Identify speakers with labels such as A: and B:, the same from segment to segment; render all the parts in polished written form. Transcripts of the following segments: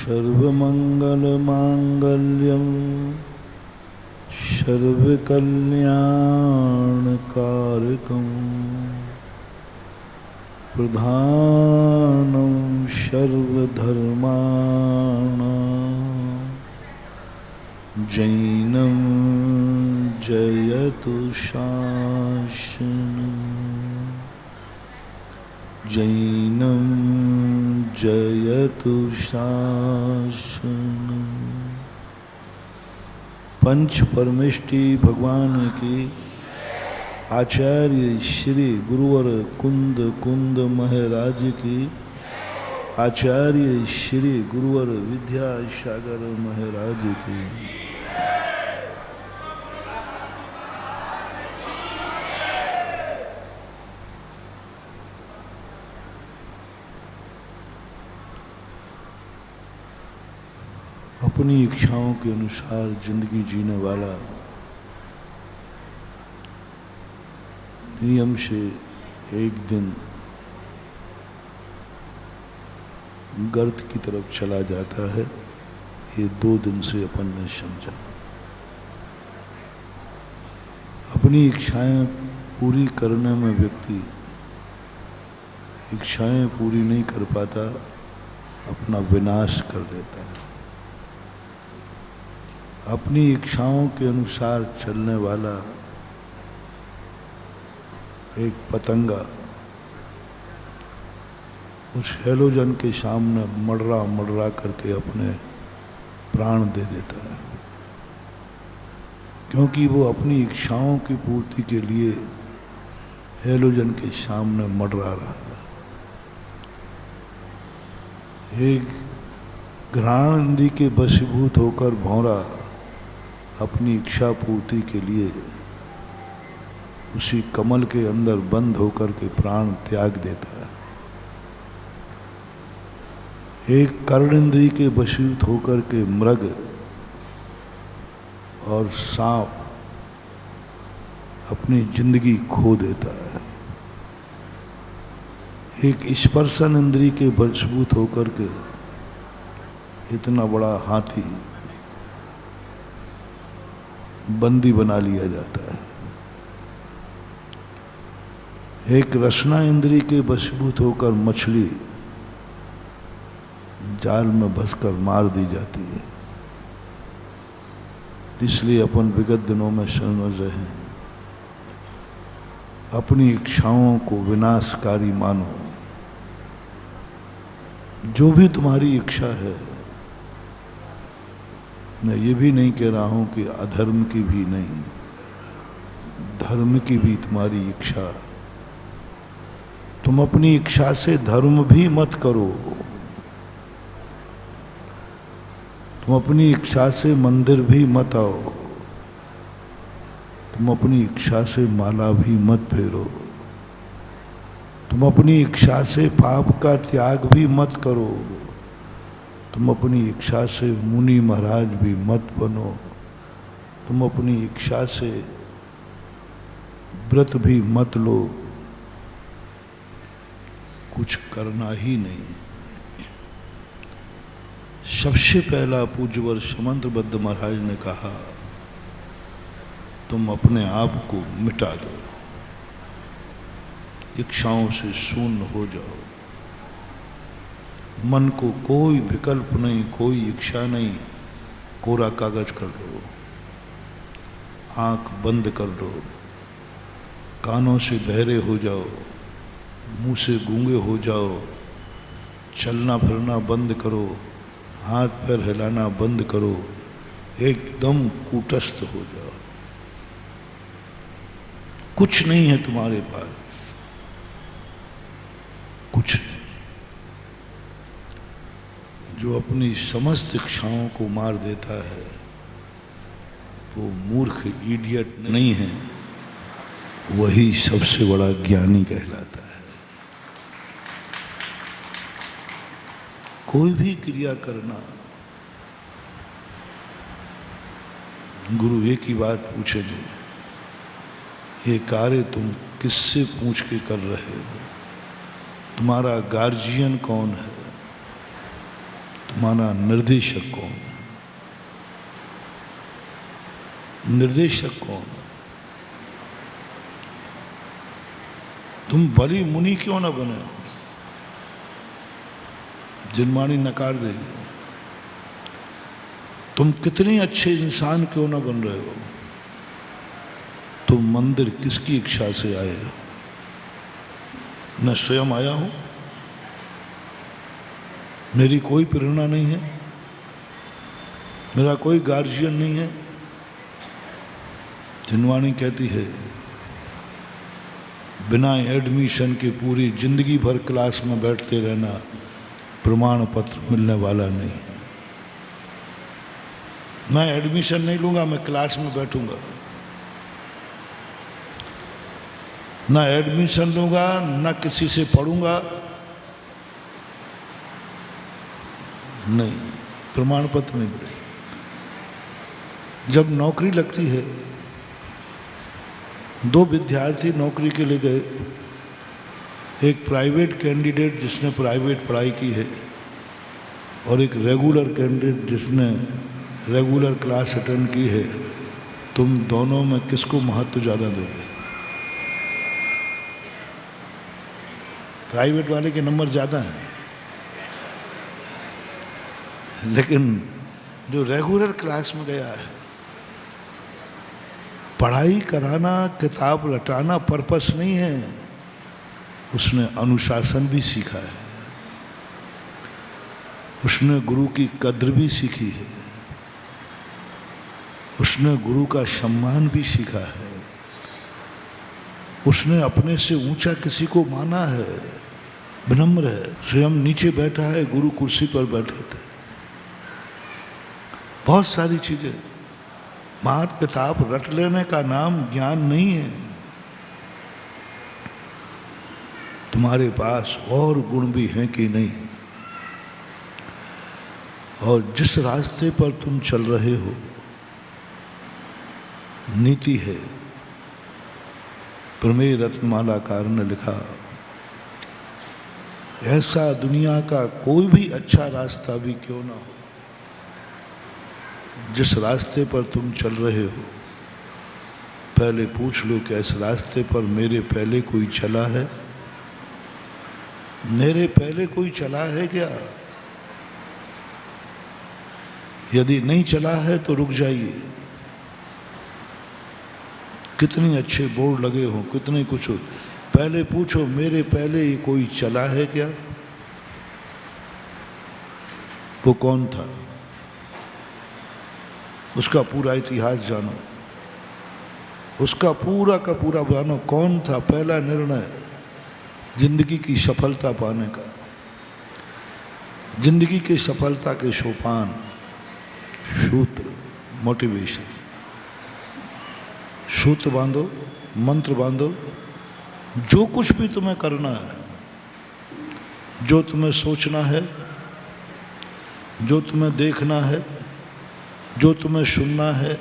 A: सर्वमंगलमांगल्यं सर्वकल्याणकारकं प्रधानं सर्वधर्माणां जैनं जयतु शासनं जैनं जयतु शासनं। पंच परमेष्टि भगवान की आचार्य श्री गुरुवर कुंद कुंद महाराज की आचार्य श्री गुरुवर विद्यासागर महाराज की अपनी इच्छाओं के अनुसार जिंदगी जीने वाला नियम से एक दिन गर्त की तरफ चला जाता है। ये 2 दिन से अपन ने समझा। अपनी इच्छाएं पूरी करने में व्यक्ति इच्छाएं पूरी नहीं कर पाता, अपना विनाश कर देता है। अपनी इच्छाओं के अनुसार चलने वाला एक पतंगा उस हेलोजन के सामने मडरा करके अपने प्राण दे देता है, क्योंकि वो अपनी इच्छाओं की पूर्ति के लिए हेलोजन के सामने मडरा रहा है। एक घ्राणंदी के वशीभूत होकर भौरा अपनी इच्छा पूर्ति के लिए उसी कमल के अंदर बंद होकर के प्राण त्याग देता है। एक कर्णेंद्रिय के वशीभूत होकर के मृग और सांप अपनी जिंदगी खो देता है। एक स्पर्शन इंद्रिय के वशीभूत होकर के इतना बड़ा हाथी बंदी बना लिया जाता है। एक रसना इंद्रिय के वशीभूत होकर मछली जाल में फंसकर मार दी जाती है। इसलिए अपन विगत दिनों में समझ रहे हैं, अपनी इच्छाओं को विनाशकारी मानो। जो भी तुम्हारी इच्छा है, मैं ये भी नहीं कह रहा हूं कि अधर्म की भी नहीं, धर्म की भी तुम्हारी इच्छा, तुम अपनी इच्छा से धर्म भी मत करो। तुम अपनी इच्छा से मंदिर भी मत आओ। तुम अपनी इच्छा से माला भी मत फेरो। तुम अपनी इच्छा से पाप का त्याग भी मत करो। तुम अपनी इच्छा से मुनि महाराज भी मत बनो। तुम अपनी इच्छा से व्रत भी मत लो। कुछ करना ही नहीं। सबसे पहला पूज्यवर समंतबद्ध महाराज ने कहा, तुम अपने आप को मिटा दो, इच्छाओं से शून्य हो जाओ। मन को कोई विकल्प नहीं, कोई इच्छा नहीं, कोरा कागज कर दो। आंख बंद कर दो, कानों से बहरे हो जाओ, मुंह से गूंगे हो जाओ, चलना फिरना बंद करो, हाथ पैर हिलाना बंद करो, एकदम कूटस्थ हो जाओ। कुछ नहीं है तुम्हारे पास, कुछ नहीं। जो अपनी समस्त इच्छाओं को मार देता है वो मूर्ख इडियट नहीं है, वही सबसे बड़ा ज्ञानी कहलाता है। कोई भी क्रिया करना, गुरु एक ही बात पूछेंगे, ये कार्य तुम किससे पूछ के कर रहे हो? तुम्हारा गार्जियन कौन है? तुम्हारा निर्देशक कौन है? निर्देशक कौन है? तुम बली मुनि क्यों ना बने हो? जिनवाणी नकार देगी। तुम कितने अच्छे इंसान क्यों ना बन रहे हो? तुम मंदिर किसकी इच्छा से आए हो? मैं स्वयं आया हूं, मेरी कोई प्रेरणा नहीं है, मेरा कोई गार्जियन नहीं है। जिनवाणी कहती है बिना एडमिशन के पूरी जिंदगी भर क्लास में बैठते रहना प्रमाण पत्र मिलने वाला नहीं। मैं एडमिशन नहीं लूंगा, मैं क्लास में बैठूंगा। ना एडमिशन लूंगा, ना किसी से पढ़ूंगा, नहीं, प्रमाण पत्र नहीं मिले। जब नौकरी लगती है, दो विद्यार्थी नौकरी के लिए गए, एक प्राइवेट कैंडिडेट जिसने प्राइवेट पढ़ाई की है और एक रेगुलर कैंडिडेट जिसने रेगुलर क्लास अटेंड की है। तुम दोनों में किसको महत्व ज़्यादा दोगे? प्राइवेट वाले के नंबर ज़्यादा हैं, लेकिन जो रेगुलर क्लास में गया है, पढ़ाई कराना, किताब रटाना पर्पस नहीं है, उसने अनुशासन भी सीखा है, उसने गुरु की कद्र भी सीखी है, उसने गुरु का सम्मान भी सीखा है, उसने अपने से ऊंचा किसी को माना है, विनम्र है। स्वयं नीचे बैठा है, गुरु कुर्सी पर बैठे थे। बहुत सारी चीजें। मात किताब रट लेने का नाम ज्ञान नहीं है। तुम्हारे पास और गुण भी हैं कि नहीं? और जिस रास्ते पर तुम चल रहे हो, नीति है। प्रमेय रत्नमालाकार ने लिखा, ऐसा दुनिया का कोई भी अच्छा रास्ता भी क्यों ना हो, जिस रास्ते पर तुम चल रहे हो, पहले पूछ लो कि इस रास्ते पर मेरे पहले कोई चला है? मेरे पहले कोई चला है क्या? यदि नहीं चला है तो रुक जाइए। कितने अच्छे बोर्ड लगे हो, कितने कुछ हो, पहले पूछो मेरे पहले ये कोई चला है क्या? वो कौन था? उसका पूरा इतिहास जानो, उसका पूरा का पूरा जानो। कौन था? पहला निर्णय जिंदगी की सफलता पाने का, जिंदगी की सफलता के सोपान, सूत्र, मोटिवेशन। सूत्र बांधो, मंत्र बांधो। जो कुछ भी तुम्हें करना है, जो तुम्हें सोचना है, जो तुम्हें देखना है, जो तुम्हें सुनना है,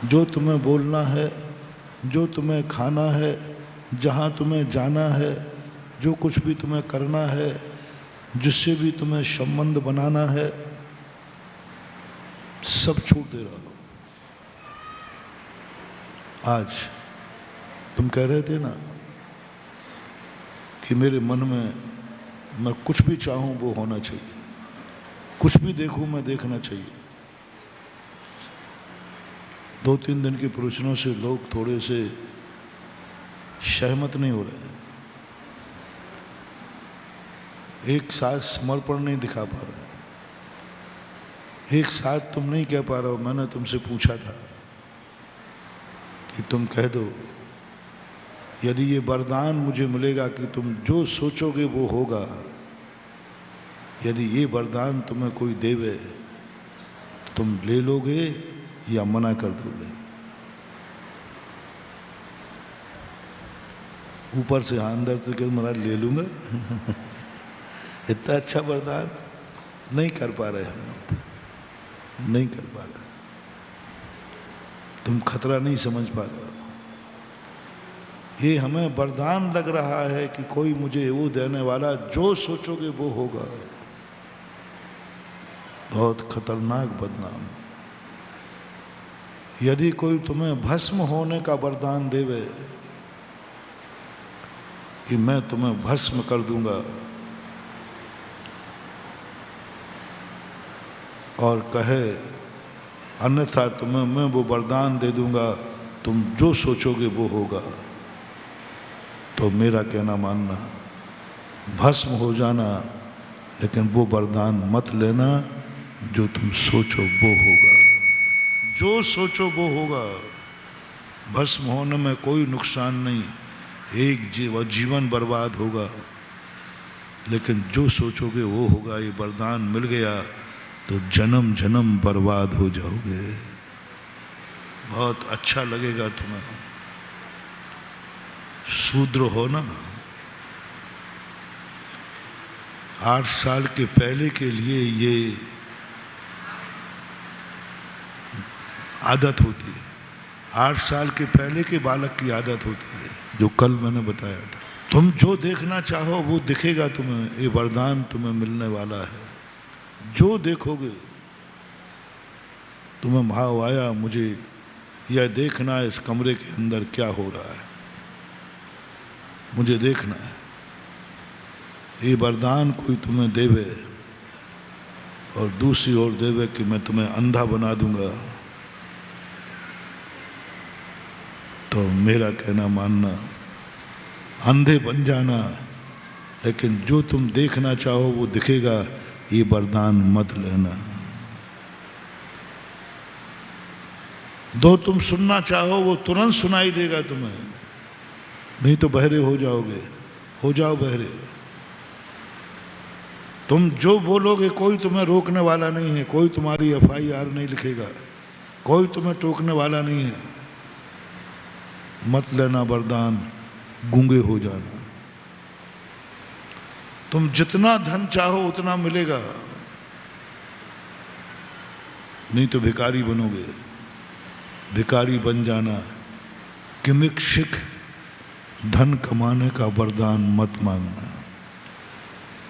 A: जो तुम्हें बोलना है, जो तुम्हें खाना है, जहाँ तुम्हें जाना है, जो कुछ भी तुम्हें करना है, जिससे भी तुम्हें संबंध बनाना है, सब छूट दे रहा हो। आज तुम कह रहे थे ना कि मेरे मन में मैं कुछ भी चाहूं वो होना चाहिए, कुछ भी देखूं मैं देखना चाहिए। 2-3 दिन के प्रवचनों से लोग थोड़े से सहमत नहीं हो रहे, एक साथ समर्पण नहीं दिखा पा रहे, एक साथ तुम नहीं कह पा रहे हो। मैंने तुमसे पूछा था कि तुम कह दो, यदि ये वरदान मुझे मिलेगा कि तुम जो सोचोगे वो होगा, यदि ये वरदान तुम्हें कोई देवे तो तुम ले लोगे या मना कर दोगे? ऊपर से अंदर से कह महाराज ले लूंगा। इतना अच्छा वरदान नहीं कर पा रहे हम, नहीं कर पा रहे। तुम खतरा नहीं समझ पा रहे। ये हमें वरदान लग रहा है कि कोई मुझे वो देने वाला, जो सोचोगे वो होगा। बहुत खतरनाक बदनाम। यदि कोई तुम्हें भस्म होने का वरदान देवे कि मैं तुम्हें भस्म कर दूंगा और कहे अन्यथा तुम्हें मैं वो वरदान दे दूंगा, तुम जो सोचोगे वो होगा, तो मेरा कहना मानना, भस्म हो जाना, लेकिन वो वरदान मत लेना। जो तुम सोचो वो होगा, जो सोचो वो होगा। भस्म होने में कोई नुकसान नहीं, एक जीवन बर्बाद होगा, लेकिन जो सोचोगे वो होगा। ये वरदान मिल गया तो जन्म जन्म बर्बाद हो जाओगे। बहुत अच्छा लगेगा तुम्हें। शूद्र हो ना, 8 साल के पहले के लिए ये आदत होती है। 8 साल के पहले के बालक की आदत होती है, जो कल मैंने बताया था। तुम जो देखना चाहो वो दिखेगा तुम्हें। ये वरदान तुम्हें मिलने वाला है। जो देखोगे तुम्हें भाव आया, मुझे यह देखना है इस कमरे के अंदर क्या हो रहा है, मुझे देखना है। ये वरदान कोई तुम्हें देवे और दूसरी ओर देवे कि मैं तुम्हें अंधा बना दूंगा, तो मेरा कहना मानना, अंधे बन जाना, लेकिन जो तुम देखना चाहो वो दिखेगा। ये वरदान मत लेना। दो तुम सुनना चाहो वो तुरंत सुनाई देगा तुम्हें, नहीं तो बहरे हो जाओगे। हो जाओ बहरे। तुम जो बोलोगे कोई तुम्हें रोकने वाला नहीं है, कोई तुम्हारी FIR नहीं लिखेगा, कोई तुम्हें टोकने वाला नहीं है। मत लेना वरदान, गूंगे हो जाना। तुम जितना धन चाहो उतना मिलेगा, नहीं तो भिखारी बनोगे। भिखारी बन जाना। किमिक धन कमाने का वरदान मत मांगना।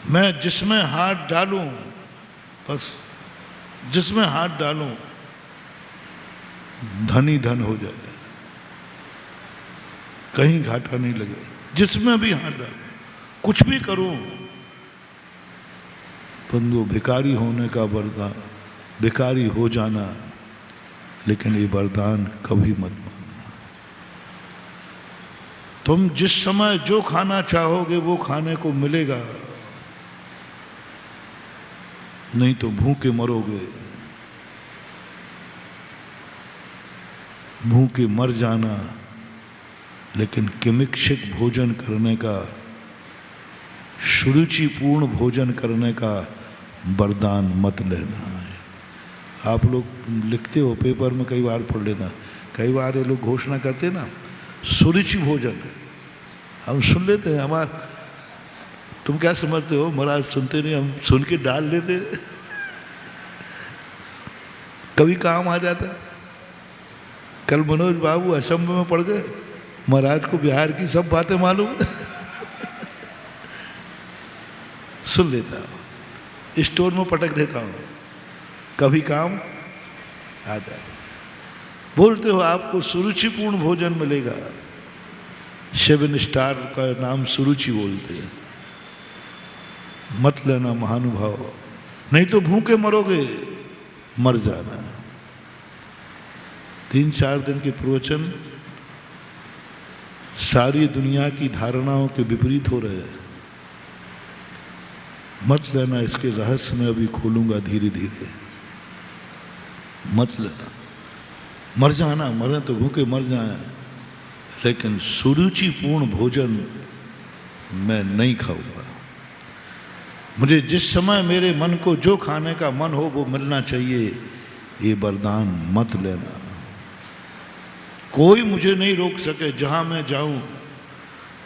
A: मैं जिसमें हाथ डालूं, बस जिसमें हाथ डालूं धन ही धन हो जाए, कहीं घाटा नहीं लगे। जिसमें भी हाथ डालूं, कुछ भी करूं, परंतु भिखारी होने का वरदान, भिखारी हो जाना, लेकिन ये वरदान कभी मत मांगना। तुम जिस समय जो खाना चाहोगे वो खाने को मिलेगा, नहीं तो भूखे मरोगे। भूखे मर जाना, लेकिन किमिक्षिक भोजन करने का, सुरुचिपूर्ण भोजन करने का वरदान मत लेना है। आप लोग लिखते हो पेपर में, कई बार पढ़ लेना, कई बार ये लोग घोषणा करते हैं ना, सुरुचि भोजन। हम सुन लेते हैं। हमारा, तुम क्या समझते हो महाराज सुनते नहीं, हम सुन के डाल लेते। कभी काम आ जाता है। कल मनोज बाबू असम में पड़ गए, महाराज को बिहार की सब बातें मालूम। सुन लेता हूँ, स्टोर में पटक देता हूँ, कभी काम आ जाता। बोलते हो आपको सुरुचिपूर्ण भोजन मिलेगा। 7 स्टार का नाम सुरुचि बोलते हैं। मत लेना महानुभाव, नहीं तो भूखे मरोगे। मर जाना। 3-4 दिन के प्रवचन सारी दुनिया की धारणाओं के विपरीत हो रहे हैं। मत लेना। इसके रहस्य में अभी खोलूंगा धीरे धीरे। मत लेना। मर जाना, मरे तो भूखे मर जाए, लेकिन सुरुचिपूर्ण भोजन मैं नहीं खाऊंगा। मुझे जिस समय मेरे मन को जो खाने का मन हो वो मिलना चाहिए। ये वरदान मत लेना। कोई मुझे नहीं रोक सके। जहां मैं जाऊं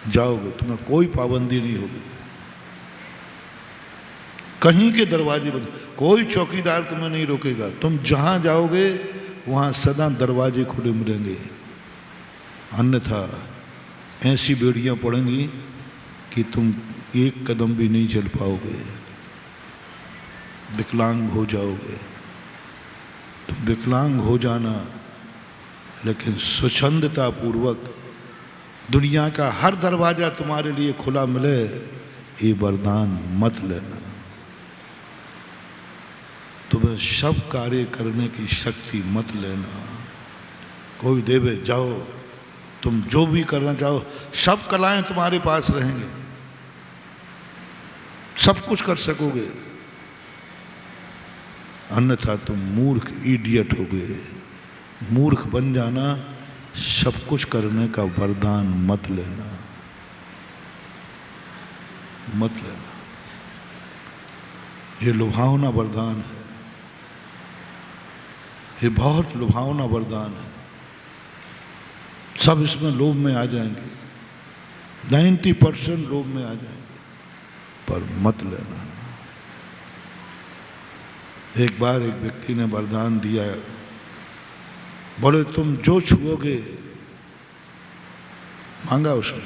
A: जाओगे, तुम्हें कोई पाबंदी नहीं होगी। कहीं के दरवाजे बंद, कोई चौकीदार तुम्हें नहीं रोकेगा। तुम जहां जाओगे वहां सदा दरवाजे खुले मिलेंगे। अन्यथा ऐसी बेड़ियां पड़ेंगी कि तुम एक कदम भी नहीं चल पाओगे। विकलांग हो जाओगे। तुम विकलांग हो जाना, लेकिन स्वच्छंदता पूर्वक दुनिया का हर दरवाजा तुम्हारे लिए खुला मिले, ये वरदान मत लेना। तुम्हें सब कार्य करने की शक्ति मत लेना। कोई देवे जाओ, तुम जो भी करना चाहो सब कलाएं तुम्हारे पास रहेंगे, सब कुछ कर सकोगे, अन्यथा तुम मूर्ख इडियट हो गए। मूर्ख बन जाना, सब कुछ करने का वरदान मत लेना, मत लेना। ये लुभावना वरदान है, ये बहुत लुभावना वरदान है। सब इसमें लोभ में आ जाएंगे, 90% लोभ में आ जाएंगे, पर मत लेना। एक बार एक व्यक्ति ने वरदान दिया, बोले तुम जो छुओगे, मांगा उसने।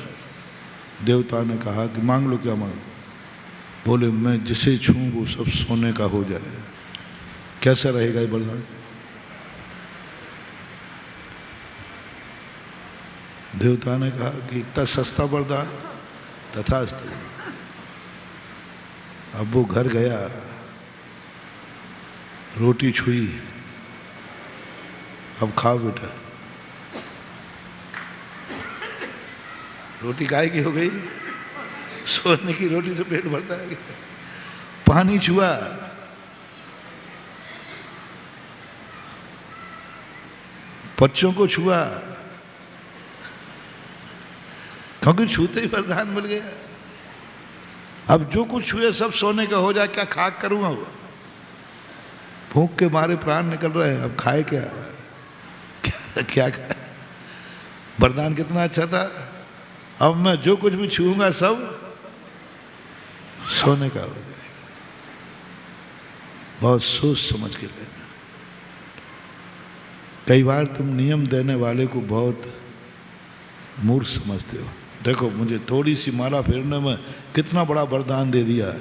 A: देवता ने कहा कि मांग लो, क्या मांग? बोले मैं जिसे छूऊं वो सब सोने का हो जाए। कैसा रहेगा ये वरदान? देवता ने कहा कि इतना सस्ता वरदान, तथास्तु। अब वो घर गया, रोटी छुई, अब खाओ बेटा। रोटी काय की हो गई? सोने की रोटी तो पेट भरता है। पानी छुआ, बच्चों को छुआ, क्योंकि छूते ही वरदान मिल गया। अब जो कुछ छुए सब सोने का हो जाए, क्या खाक करूंगा? वो भूख के मारे प्राण निकल रहे हैं, अब खाए क्या? क्या खाए? वरदान कितना अच्छा था। अब मैं जो कुछ भी छूऊंगा सब सोने का हो जाए। बहुत सोच समझ के लेना। कई बार तुम नियम देने वाले को बहुत मूर्ख समझते हो। देखो मुझे थोड़ी सी माला फेरने में कितना बड़ा वरदान दे दिया।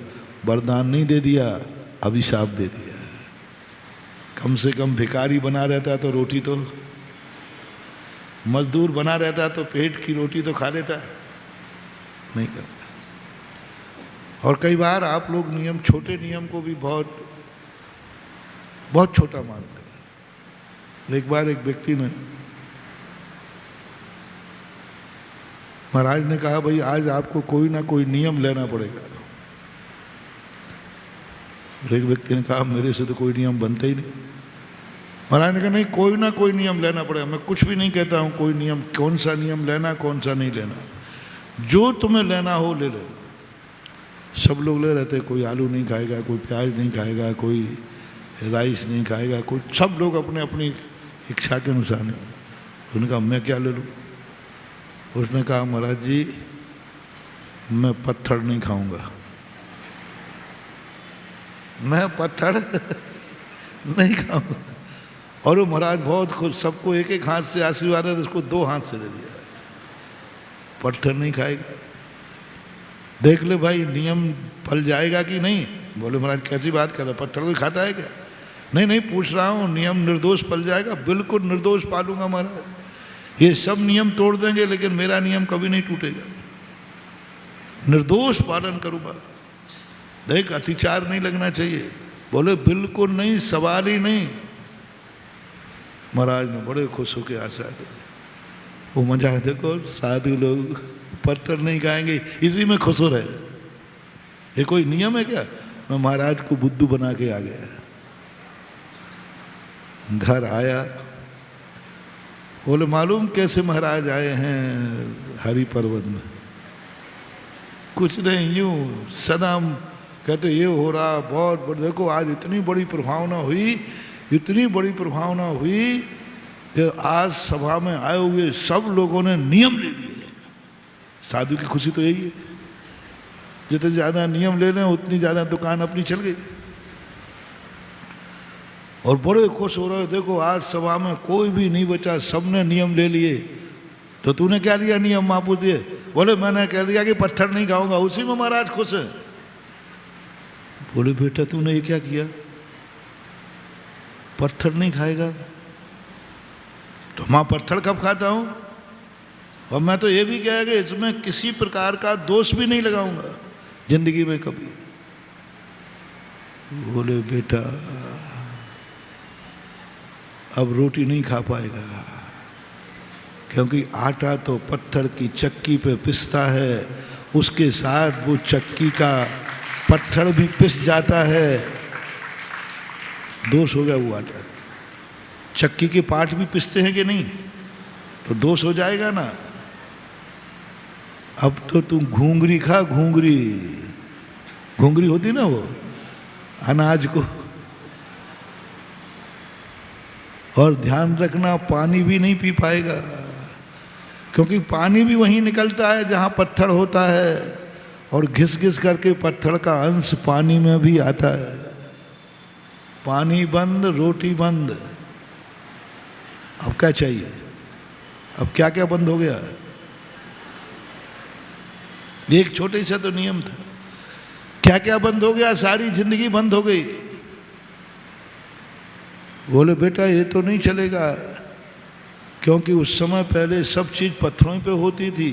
A: वरदान नहीं दे दिया, अभिशाप दे दिया। कम से कम भिखारी बना रहता तो रोटी तो, मजदूर बना रहता तो पेट की रोटी तो खा लेता, नहीं करता। और कई बार आप लोग नियम, छोटे नियम को भी बहुत बहुत छोटा मानते हैं। एक बार एक व्यक्ति ने, महाराज ने कहा भाई आज आपको कोई ना कोई नियम लेना पड़ेगा। एक व्यक्ति ने कहा मेरे से तो कोई नियम बनता ही नहीं। महाराज ने कहा नहीं, कोई ना कोई नियम लेना पड़ेगा। मैं कुछ भी नहीं कहता हूँ कोई नियम, कौन सा नियम लेना कौन सा नहीं लेना, जो तुम्हें लेना हो ले लेना। सब लोग ले रहते, कोई आलू नहीं खाएगा, कोई प्याज नहीं खाएगा, कोई राइस नहीं खाएगा, कोई, सब लोग अपने अपनी इच्छा के अनुसार नहीं। उसने कहा मैं क्या ले लूँ? उसने कहा महाराज जी मैं पत्थर नहीं खाऊंगा, मैं पत्थर नहीं खाऊंगा। और वो महाराज बहुत खुश, सबको एक एक हाथ से आशीर्वाद है, उसको 2 हाथ से दे दिया। पत्थर नहीं खाएगा। देख ले भाई नियम फल जाएगा कि नहीं। बोले महाराज कैसी बात कर रहे, पत्थर कोई खाता है क्या? नहीं नहीं पूछ रहा हूँ, नियम निर्दोष पल जाएगा? बिल्कुल निर्दोष पालूंगा महाराज। ये सब नियम तोड़ देंगे लेकिन मेरा नियम कभी नहीं टूटेगा, निर्दोष पालन करूंगा। देख अतिचार नहीं लगना चाहिए। बोले बिल्कुल नहीं, सवाल ही नहीं। महाराज ने बड़े खुश होकर आशा दी। वो मजा है, देखो साधु लोग पत्थर नहीं खाएंगे, इसी में खुश हो रहे। ये कोई नियम है क्या? मैं महाराज को बुद्धू बना के आ गया। घर आया, बोले मालूम कैसे महाराज आए हैं हरि पर्वत में? कुछ नहीं, यूं सदा कहते ये हो रहा बहुत बड़ा। देखो आज इतनी बड़ी प्रभावना हुई, इतनी बड़ी प्रभावना हुई कि आज सभा में आए हुए सब लोगों ने नियम ले लिए। साधु की खुशी तो यही है, जितने ज़्यादा नियम ले लें उतनी ज़्यादा दुकान अपनी चल गई। और बड़े खुश हो रहे, देखो आज सभा में कोई भी नहीं बचा, सबने नियम ले लिए। तो तूने क्या लिया नियम? माँ दिए। बोले मैंने कह लिया कि पत्थर नहीं खाऊंगा। उसी में महाराज खुश है। बोले बेटा तूने ये क्या किया, पत्थर नहीं खाएगा? तो मैं पत्थर कब खाता हूं? और मैं तो ये भी कहा कि इसमें किसी प्रकार का दोष भी नहीं लगाऊंगा जिंदगी में कभी। बोले बेटा अब रोटी नहीं खा पाएगा, क्योंकि आटा तो पत्थर की चक्की पे पिसता है, उसके साथ वो चक्की का पत्थर भी पिस जाता है। दोष हो गया वो आटा। चक्की के पार्ट भी पिसते हैं कि नहीं, तो दोष हो जाएगा ना। अब तो तुम घूंगरी खा, घूंगरी, घूंगरी होती ना वो अनाज को। और ध्यान रखना पानी भी नहीं पी पाएगा, क्योंकि पानी भी वहीं निकलता है जहां पत्थर होता है, और घिस घिस करके पत्थर का अंश पानी में भी आता है। पानी बंद, रोटी बंद। अब क्या चाहिए? अब क्या क्या बंद हो गया? एक छोटे सा तो नियम था, क्या क्या बंद हो गया? सारी जिंदगी बंद हो गई। बोले बेटा ये तो नहीं चलेगा, क्योंकि उस समय पहले सब चीज पत्थरों पे होती थी,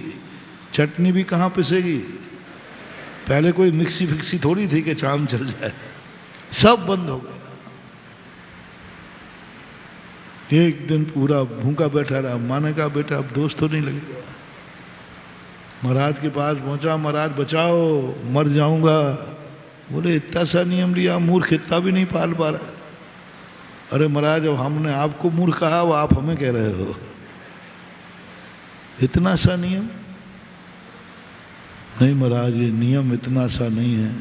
A: चटनी भी कहाँ पिसेगी? पहले कोई मिक्सी फिक्सी थोड़ी थी कि काम चल जाए, सब बंद हो गया। एक दिन पूरा भूखा बैठा रहा। माने कहा बेटा अब दोष तो नहीं लगेगा। महाराज के पास पहुंचा, महाराज बचाओ मर जाऊंगा। बोले इतना सा नियम लिया, मूर्ख इतना भी नहीं पाल पा रहा। अरे महाराज अब हमने आपको मूर्ख कहा, वो आप हमें कह रहे हो, इतना सा नियम? नहीं महाराज ये नियम इतना सा नहीं है।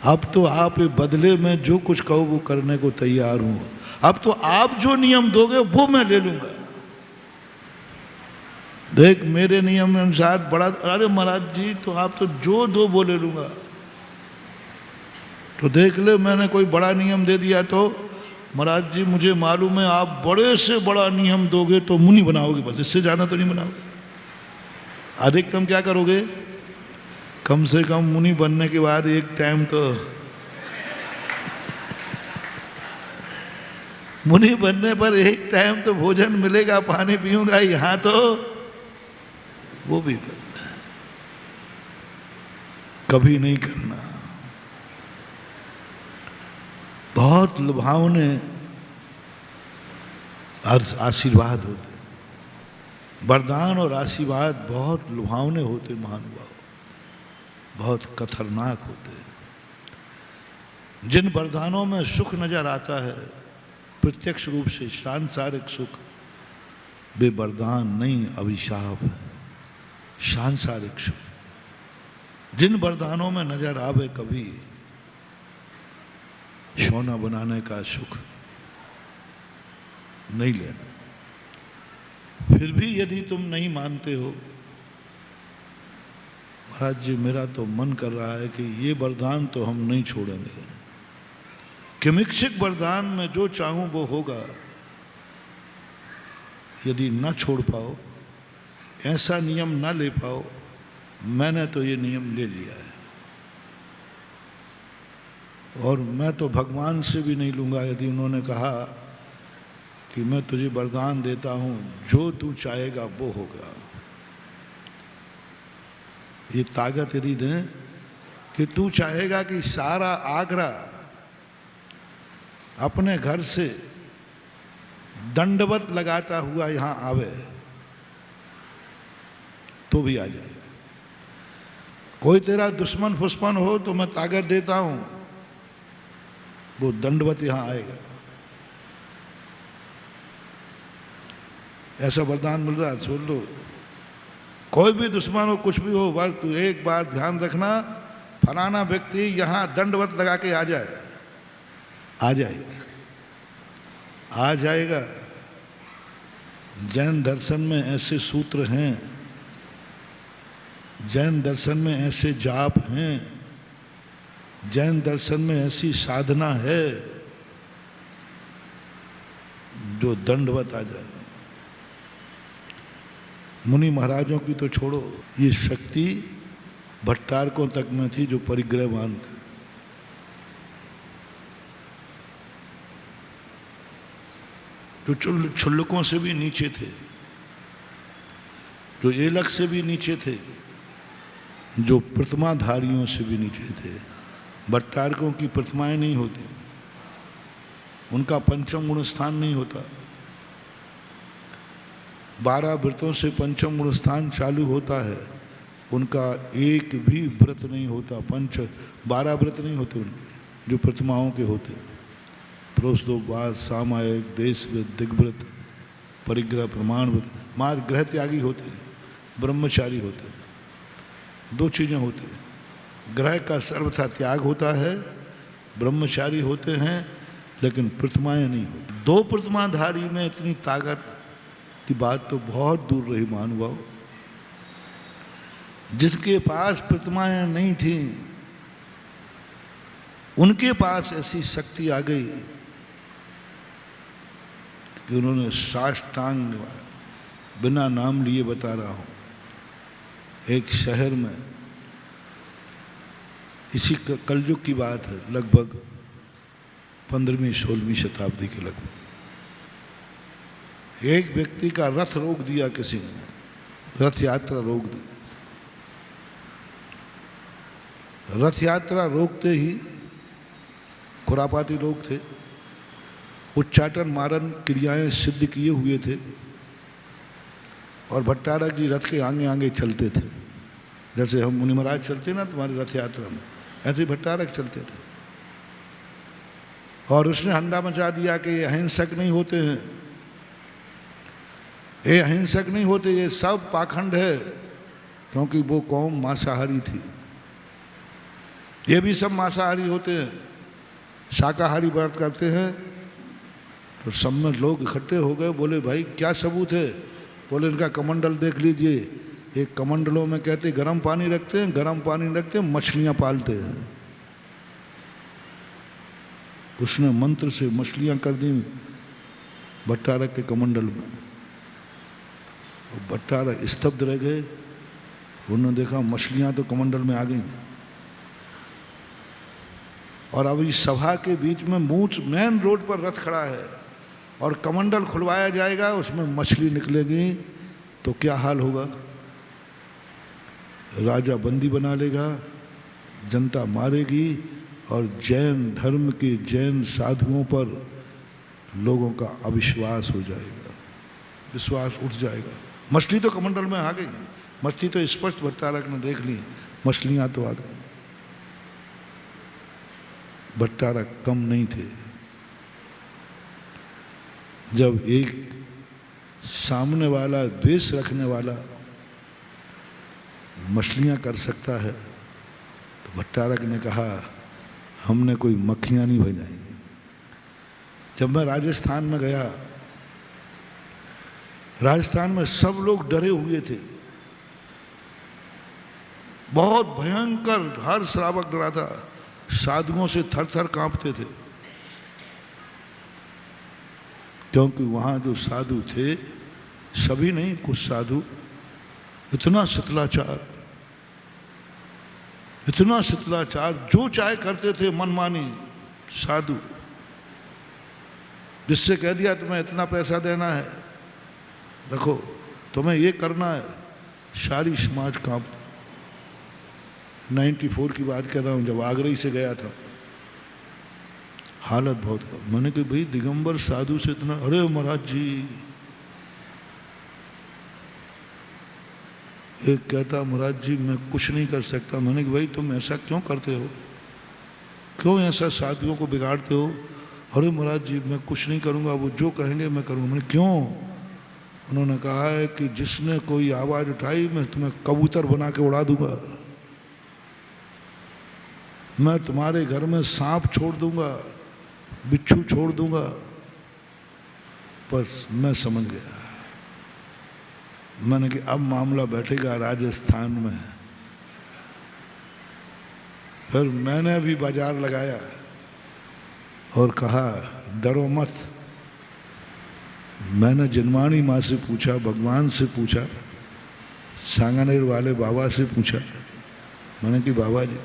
A: अब तो आप बदले में जो कुछ कहो वो करने को तैयार हूं। अब तो आप जो नियम दोगे वो मैं ले लूंगा। देख मेरे नियम अनुसार बड़ा, अरे महाराज जी तो आप तो जो दो वो ले लूंगा। तो देख ले मैंने कोई बड़ा नियम दे दिया तो महाराज जी मुझे मालूम है आप बड़े से बड़ा नियम दोगे तो मुनि बनाओगे, बस इससे ज़्यादा तो नहीं बनाओगे। अधिकतम क्या करोगे? कम से कम मुनि बनने के बाद एक टाइम तो मुनि बनने पर एक टाइम तो भोजन मिलेगा, पानी पीऊंगा। यहाँ तो वो भी बनना है, कभी नहीं करना। बहुत लुभावने आशीर्वाद होते, वरदान और आशीर्वाद बहुत लुभावने होते महानुभाव, बहुत खतरनाक होते। जिन वरदानों में सुख नजर आता है प्रत्यक्ष रूप से, सांसारिक सुख, वे वरदान नहीं अभिशाप है। सांसारिक सुख जिन वरदानों में नजर आवे, कभी सोना बनाने का सुख नहीं लेना। फिर भी यदि तुम नहीं मानते हो, महाराज जी मेरा तो मन कर रहा है कि ये वरदान तो हम नहीं छोड़ेंगे, किमिक्षिक वरदान में जो चाहूं वो होगा। यदि न छोड़ पाओ, ऐसा नियम न ले पाओ, मैंने तो ये नियम ले लिया है और मैं तो भगवान से भी नहीं लूंगा। यदि उन्होंने कहा कि मैं तुझे वरदान देता हूं, जो तू चाहेगा वो होगा, ये ताकत यदि दें कि तू चाहेगा कि सारा आगरा अपने घर से दंडवत लगाता हुआ यहां आवे, तो भी आ जाएगा। कोई तेरा दुश्मन फुस्मन हो तो मैं ताकत देता हूं, वो दंडवत यहां आएगा। ऐसा वरदान मिल रहा है, सुन लो। कोई भी दुश्मन हो, कुछ भी हो, बस तू एक बार ध्यान रखना, फलाना व्यक्ति यहां दंडवत लगा के आ जाए, आ जाएगा, आ जाएगा। जैन दर्शन में ऐसे सूत्र हैं, जैन दर्शन में ऐसे जाप हैं, जैन दर्शन में ऐसी साधना है जो दंडवत आ जाए। मुनि महाराजों की तो छोड़ो, ये शक्ति भट्टारकों तक में थी जो परिग्रहवान थे। जो क्षुल्लकों से भी नीचे थे, जो एलक से भी नीचे थे, जो प्रतिमाधारियों से भी नीचे थे। भट्टारकों की प्रतिमाएं नहीं होती, उनका पंचम गुण स्थान नहीं होता। 12 व्रतों से पंचम गुण स्थान चालू होता है, उनका एक भी व्रत नहीं होता। 12 व्रत नहीं होते उनके, जो प्रतिमाओं के होते। प्रोषदोपवास, सामायिक, देश व्रत, दिग्व्रत, परिग्रह, प्रमाण व्रत। मार्ग ग्रह त्यागी होते, ब्रह्मचारी होते। 2 चीज़ें होती हैं, ग्रह का सर्वथा त्याग होता है, ब्रह्मचारी होते हैं, लेकिन प्रतिमाएं नहीं होती। 2 प्रतिमाधारी में इतनी ताकत की बात तो बहुत दूर रही महानुभाव। जिसके पास प्रतिमाएं नहीं थी, उनके पास ऐसी शक्ति आ गई कि उन्होंने साष्टांग निभाया। बिना नाम लिए बता रहा हूं, एक शहर में, इसी कलयुग की बात है, लगभग 15वीं-16वीं शताब्दी के लगभग, एक व्यक्ति का रथ रोक दिया किसी ने, रथ यात्रा रोक दी। रथ यात्रा रोकते ही, खुरापाती लोग थे, उच्चाटन मारन क्रियाएं सिद्ध किए हुए थे, और भट्टारक जी रथ के आगे आगे चलते थे। जैसे हम मुनि महाराज चलते ना तुम्हारी रथ यात्रा में, ऐसे भट्टारक चलते थे। और उसने हंडा मचा दिया कि ये अहिंसक नहीं होते हैं, ये अहिंसक नहीं होते, ये सब पाखंड है, क्योंकि वो कौम मांसाहारी थी। ये भी सब मांसाहारी होते हैं, शाकाहारी व्रत करते हैं। तो सब में लोग इकट्ठे हो गए, बोले भाई क्या सबूत है? बोले इनका कमंडल देख लीजिए। एक कमंडलों में कहते गर्म पानी रखते हैं, गर्म पानी रखते हैं, मछलियां पालते हैं। उसने मंत्र से मछलियां कर दी भट्टारक के कमंडल में। भट्टारक स्तब्ध रह गए, उन्होंने देखा मछलियां तो कमंडल में आ गई। और अब इस सभा के बीच में मेन रोड पर रथ खड़ा है और कमंडल खुलवाया जाएगा, उसमें मछली निकलेगी तो क्या हाल होगा? राजा बंदी बना लेगा, जनता मारेगी, और जैन धर्म के जैन साधुओं पर लोगों का अविश्वास हो जाएगा, विश्वास उठ जाएगा। मछली तो कमंडल में आ गई, मछली तो स्पष्ट भट्टारक ने देख ली, मछलियां तो आ गई। भट्टारक कम नहीं थे। जब एक सामने वाला, द्वेष रखने वाला मछलियां कर सकता है, तो भट्टारक ने कहा हमने कोई मक्खियां नहीं भजाई। जब मैं राजस्थान में गया, राजस्थान में सब लोग डरे हुए थे, बहुत भयंकर, हर श्रावक डरा था, साधुओं से थर थर कांपते थे, क्योंकि वहां जो साधु थे, सभी नहीं, कुछ साधु इतना शिथिलाचार, इतना शिथिलाचार, जो चाहे करते थे मनमानी साधु। जिससे कह दिया तुम्हें इतना पैसा देना है, रखो, तुम्हें ये करना है, सारी समाज कांपती। 94 की बात कर रहा हूँ, जब आगरा से गया था, हालत बहुत। मैंने कहा भाई दिगंबर साधु से इतना, अरे महाराज जी, एक कहता महाराज जी मैं कुछ नहीं कर सकता। मैंने कहा भाई तुम ऐसा क्यों करते हो, क्यों ऐसा साधुओं को बिगाड़ते हो? अरे महाराज जी मैं कुछ नहीं करूँगा, वो जो कहेंगे मैं करूँगा। मैंने क्यों? उन्होंने कहा है कि जिसने कोई आवाज़ उठाई मैं तुम्हें कबूतर बना के उड़ा दूंगा, मैं तुम्हारे घर में सांप छोड़ दूंगा, बिच्छू छोड़ दूंगा। बस मैं समझ गया। मैंने कि अब मामला बैठेगा राजस्थान में। फिर मैंने भी बाजार लगाया और कहा डरो मत। मैंने जिनवाणी माँ से पूछा, भगवान से पूछा, सांगानेर वाले बाबा से पूछा। मैंने कि बाबा जी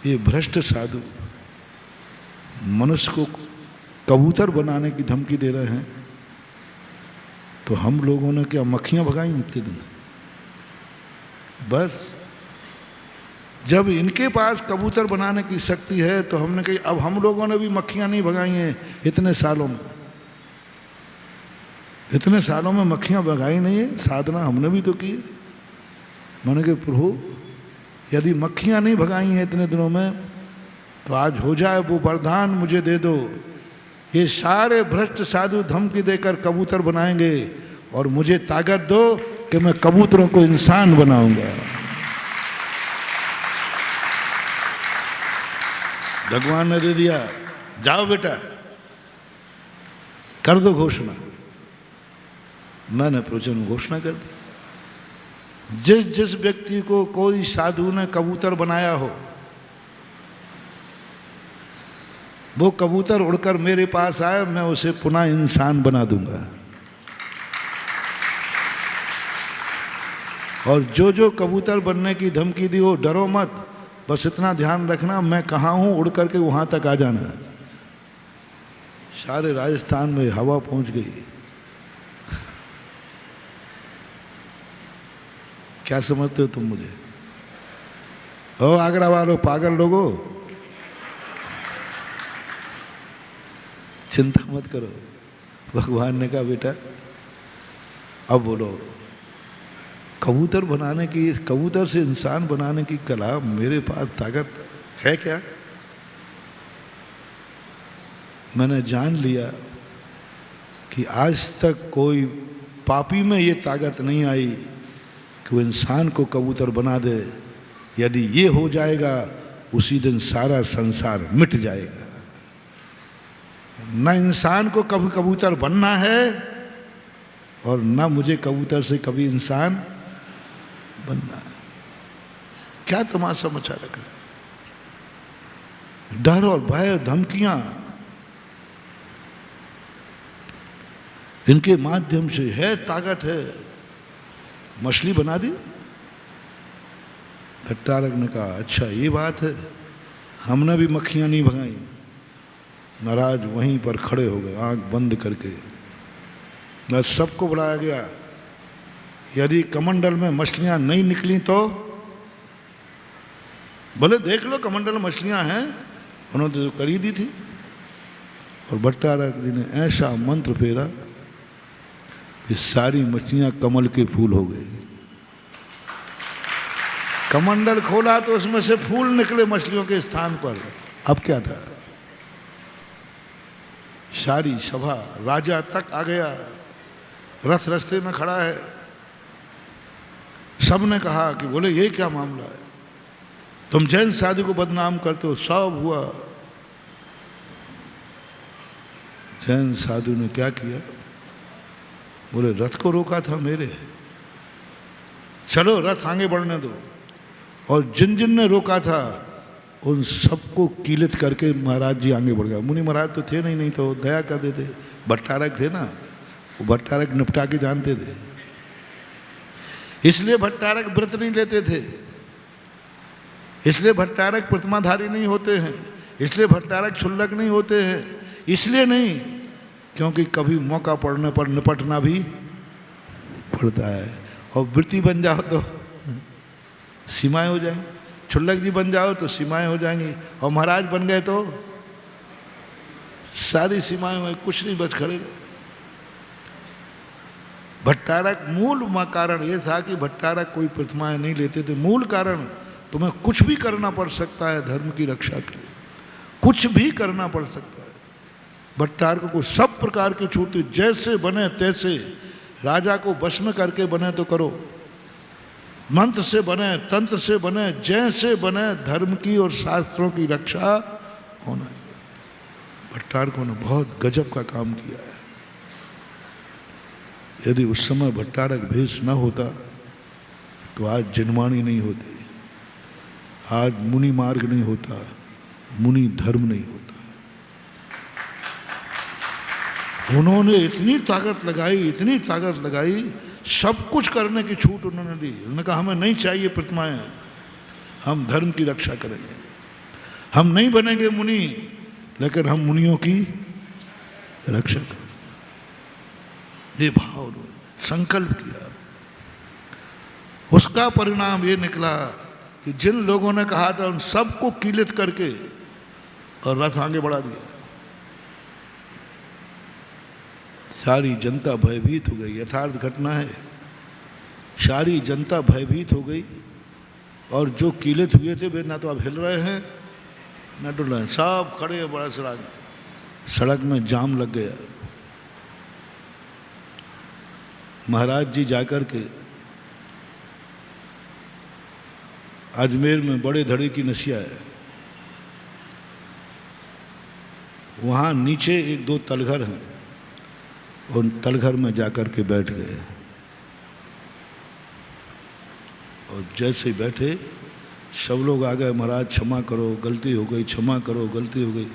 A: ये भ्रष्ट साधु मनुष्य को कबूतर बनाने की धमकी दे रहे हैं, तो हम लोगों ने क्या मक्खियां भगाई इतने दिन? बस जब इनके पास कबूतर बनाने की शक्ति है तो हमने कही अब हम लोगों ने भी मक्खियां नहीं भगाई हैं इतने सालों में। इतने सालों में मक्खियां भगाई नहीं है, साधना हमने भी तो की है। मैंने कहा प्रभु यदि मक्खियां नहीं भगाई हैं इतने दिनों में तो आज हो जाए वो वरदान मुझे दे दो, ये सारे भ्रष्ट साधु धमकी देकर कबूतर बनाएंगे और मुझे ताकत दो कि मैं कबूतरों को इंसान बनाऊंगा। भगवान ने दे दिया, जाओ बेटा कर दो घोषणा। मैंने प्रवचन घोषणा कर दी, जिस जिस व्यक्ति को कोई साधु ने कबूतर बनाया हो वो कबूतर उड़कर मेरे पास आए, मैं उसे पुनः इंसान बना दूंगा। और जो जो कबूतर बनने की धमकी दी हो डरो मत, बस इतना ध्यान रखना मैं कहाँ हूं, उड़ करके वहां तक आ जाना। सारे राजस्थान में हवा पहुंच गई। क्या समझते हो तुम मुझे? ओ आगरा वालों पागल लोगों, चिंता मत करो। भगवान ने कहा बेटा अब बोलो, कबूतर बनाने की, कबूतर से इंसान बनाने की कला मेरे पास ताकत है क्या? मैंने जान लिया कि आज तक कोई पापी में ये ताकत नहीं आई कि वो इंसान को कबूतर बना दे। यदि ये हो जाएगा उसी दिन सारा संसार मिट जाएगा। न इंसान को कभी कबूतर बनना है और न मुझे कबूतर से कभी इंसान बनना है। क्या तमाशा मचा रखा, डर और भय, धमकियां, इनके माध्यम से है ताकत है। मछली बना दी। भट्टारक ने कहा अच्छा ये बात है, हमने भी मक्खियां नहीं भगाई। महाराज वहीं पर खड़े हो गए आंख बंद करके। मैं सबको बुलाया गया, यदि कमंडल में मछलियां नहीं निकली तो बोले देख लो कमंडल में मछलियां हैं, उन्होंने तो कर ही दी थी। और भट्टारक जी ने ऐसा मंत्र फेरा कि सारी मछलियां कमल के फूल हो गई। कमंडल खोला तो उसमें से फूल निकले मछलियों के स्थान पर। अब क्या था, सारी सभा, राजा तक आ गया, रथ रास्ते में खड़ा है। सबने कहा कि बोले ये क्या मामला है, तुम जैन साधु को बदनाम करते हो। सब हुआ। जैन साधु ने क्या किया, बोले रथ को रोका था मेरे, चलो रथ आगे बढ़ने दो। और जिन जिन ने रोका था उन सबको कीलित करके महाराज जी आगे बढ़ गए। मुनि महाराज तो थे नहीं तो दया कर देते। भट्टारक थे ना, वो भट्टारक निपटा के जानते थे, इसलिए भट्टारक व्रत नहीं लेते थे, इसलिए भट्टारक प्रतिमाधारी नहीं होते हैं, इसलिए भट्टारक क्षुल्लक नहीं होते हैं। इसलिए नहीं क्योंकि कभी मौका पड़ने पर निपटना भी पड़ता है। और वृत्ति बन जाओ तो सीमाएं हो जाएंगी, क्षुल्लक जी बन जाओ तो सीमाएं हो जाएंगी, और महाराज बन गए तो सारी सीमाएं हुई, कुछ नहीं बच खड़े। भट्टारक मूल कारण यह था कि भट्टारक कोई प्रतिमाएं नहीं लेते थे। मूल कारण तुम्हें कुछ भी करना पड़ सकता है धर्म की रक्षा के लिए, कुछ भी करना पड़ सकता है। भट्टारक को सब प्रकार की छूट, जैसे बने तैसे, राजा को वश में करके बने तो करो, मंत्र से बने, तंत्र से बने, जैसे बने, धर्म की और शास्त्रों की रक्षा होना चाहिए। भट्टारकों ने बहुत गजब का काम किया है। यदि उस समय भट्टारक भेष न होता तो आज जिनवाणी नहीं होती, आज मुनि मार्ग नहीं होता, मुनि धर्म नहीं होता। उन्होंने इतनी ताकत लगाई, इतनी ताकत लगाई, सब कुछ करने की छूट उन्होंने दी। उन्होंने कहा हमें नहीं चाहिए प्रतिमाएं, हम धर्म की रक्षा करेंगे, हम नहीं बनेंगे मुनि लेकिन हम मुनियों की रक्षा करेंगे। ये भाव संकल्प किया। उसका परिणाम ये निकला कि जिन लोगों ने कहा था उन सबको कीलित करके और रथ आगे बढ़ा दिया। सारी जनता भयभीत हो गई, यथार्थ घटना है। सारी जनता भयभीत हो गई और जो कीलित हुए थे वे ना तो अब हिल रहे हैं ना डुल रहे हैं, सब खड़े हैं। बड़ा सड़क में जाम लग गया। महाराज जी जाकर के अजमेर में बड़े धड़े की नसिया है, वहाँ नीचे एक दो तलघर हैं, उन तलघर में जाकर के बैठ गए। और जैसे बैठे सब लोग आ गए, महाराज क्षमा करो गलती हो गई, क्षमा करो गलती हो गई।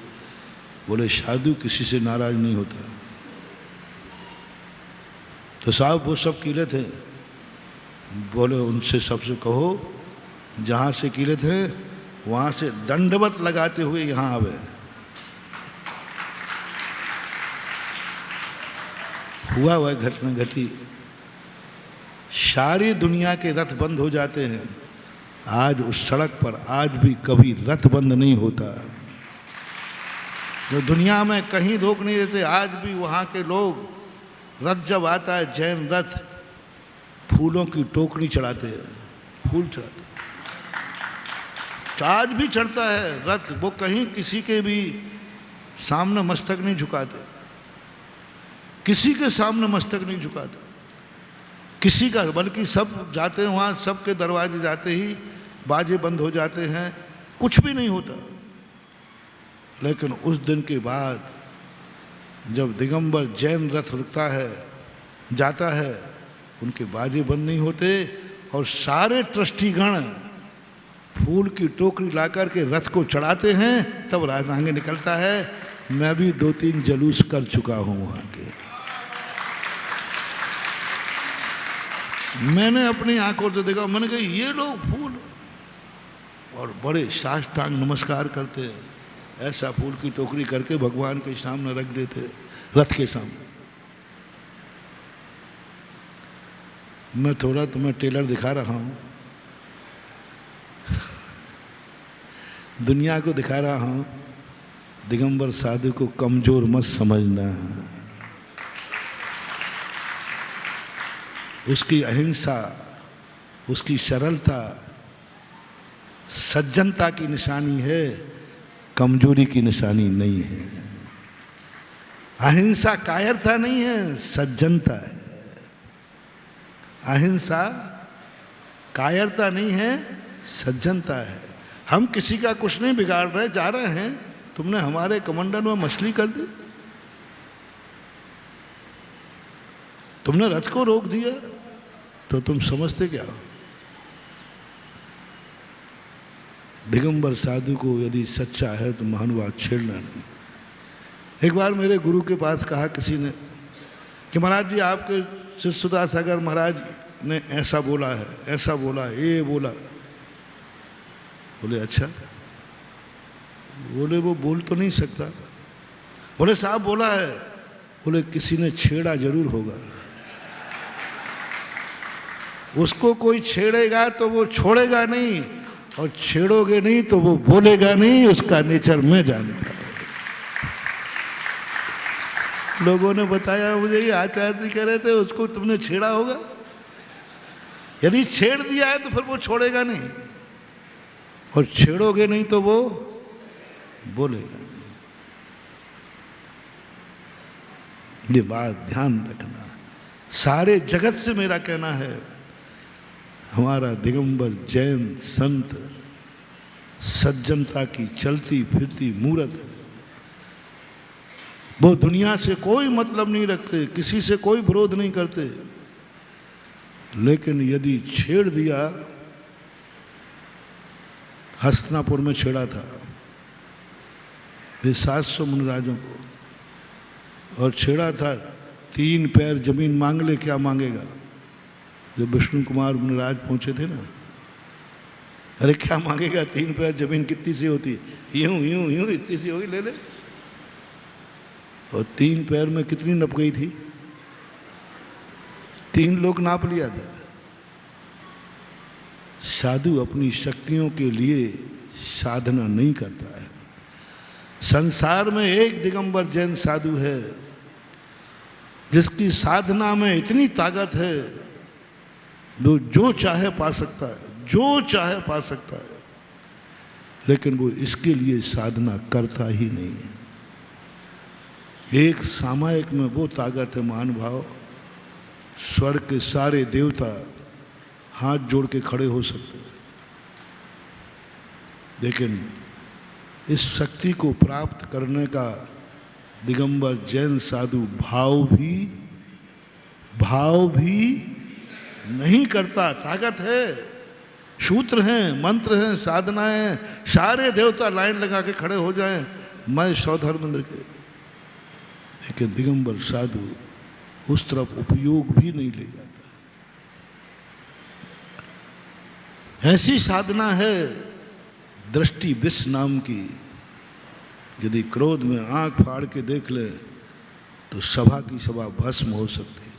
A: बोले साधु किसी से नाराज नहीं होता। तो साहब वो सब कीले थे, बोले उनसे सबसे कहो जहाँ से कीले थे वहाँ से दंडवत लगाते हुए यहाँ आवे। हुआ वह घटना घटी। सारी दुनिया के रथ बंद हो जाते हैं, आज उस सड़क पर आज भी कभी रथ बंद नहीं होता। जो दुनिया में कहीं रोक नहीं देते, आज भी वहाँ के लोग रथ जब आता है, जैन रथ, फूलों की टोकरी चढ़ाते हैं, फूल चढ़ाते। आज भी चढ़ता है रथ, वो कहीं किसी के भी सामने मस्तक नहीं झुकाते, किसी के सामने मस्तक नहीं झुकाते किसी का, बल्कि सब जाते हैं वहाँ, सबके दरवाजे जाते ही बाजे बंद हो जाते हैं, कुछ भी नहीं होता। लेकिन उस दिन के बाद जब दिगंबर जैन रथ रुकता है, जाता है, उनके बाजे बंद नहीं होते और सारे ट्रस्टीगण फूल की टोकरी लाकर के रथ को चढ़ाते हैं, तब राज आगे निकलता है। मैं भी 2-3 जलूस कर चुका हूँ वहाँ के, मैंने अपनी आंखों से देखा। मैंने कहा ये लोग फूल, और बड़े साष्टांग नमस्कार करते हैं, ऐसा फूल की टोकरी करके भगवान के सामने रख देते, रथ के सामने। मैं थोड़ा तुम्हें टेलर दिखा रहा हूँ, दुनिया को दिखा रहा हूँ, दिगंबर साधु को कमजोर मत समझना। उसकी अहिंसा, उसकी सरलता सज्जनता की निशानी है, कमजोरी की निशानी नहीं है। अहिंसा कायरता नहीं है, सज्जनता है। अहिंसा कायरता नहीं है, सज्जनता है। हम किसी का कुछ नहीं बिगाड़ रहे, जा रहे हैं, तुमने हमारे कमंडल में मछली कर दी, तुमने रथ को रोक दिया, तो तुम समझते क्या हो? दिगंबर साधु को यदि सच्चा है तो महानुभाव छेड़ना नहीं। एक बार मेरे गुरु के पास कहा किसी ने कि महाराज जी आपके चित्सुदास सागर महाराज ने ऐसा बोला है, ऐसा बोला है, ये बोला। बोले अच्छा, बोले वो बोल तो नहीं सकता। बोले साहब बोला है। बोले किसी ने छेड़ा जरूर होगा, उसको कोई छेड़ेगा तो वो छोड़ेगा नहीं, और छेड़ोगे नहीं तो वो बोलेगा नहीं, उसका नेचर मैं जानता हूं। लोगों ने बताया मुझे, ये आचार्य जी कह रहे थे उसको तुमने छेड़ा होगा, यदि छेड़ दिया है तो फिर वो छोड़ेगा नहीं, और छेड़ोगे नहीं तो वो बोलेगा नहीं। ये बात ध्यान रखना। सारे जगत से मेरा कहना है, हमारा दिगंबर जैन संत सज्जनता की चलती फिरती मूरत है। वो दुनिया से कोई मतलब नहीं रखते, किसी से कोई विरोध नहीं करते, लेकिन यदि छेड़ दिया, हस्तिनापुर में छेड़ा था 700 मुनिराजों को, और छेड़ा था 3 पैर जमीन मांग ले, क्या मांगेगा? जब विष्णु कुमार मुनिराज पहुंचे थे ना, अरे क्या मांगेगा, 3 पैर जमीन कितनी सी होती है, यूं यूं यूं इतनी सी होगी, ले ले। और 3 पैर में कितनी नप गई थी? 3 लोग नाप लिया था। साधु अपनी शक्तियों के लिए साधना नहीं करता है। संसार में एक दिगंबर जैन साधु है जिसकी साधना में इतनी ताकत है, जो चाहे पा सकता है, जो चाहे पा सकता है, लेकिन वो इसके लिए साधना करता ही नहीं है। एक सामायिक में वो ताकत है महानुभाव, स्वर्ग के सारे देवता हाथ जोड़ के खड़े हो सकते हैं, लेकिन इस शक्ति को प्राप्त करने का दिगंबर जैन साधु भाव भी नहीं करता। ताकत है, सूत्र हैं, मंत्र हैं, साधनाएं हैं, सारे देवता लाइन लगा के खड़े हो जाएं, मैं सौधर्मेंद्र के, लेकिन दिगंबर साधु उस तरफ उपयोग भी नहीं ले जाता। ऐसी साधना है दृष्टि विष नाम की, यदि क्रोध में आंख फाड़ के देख ले तो सभा की सभा भस्म हो सकती है,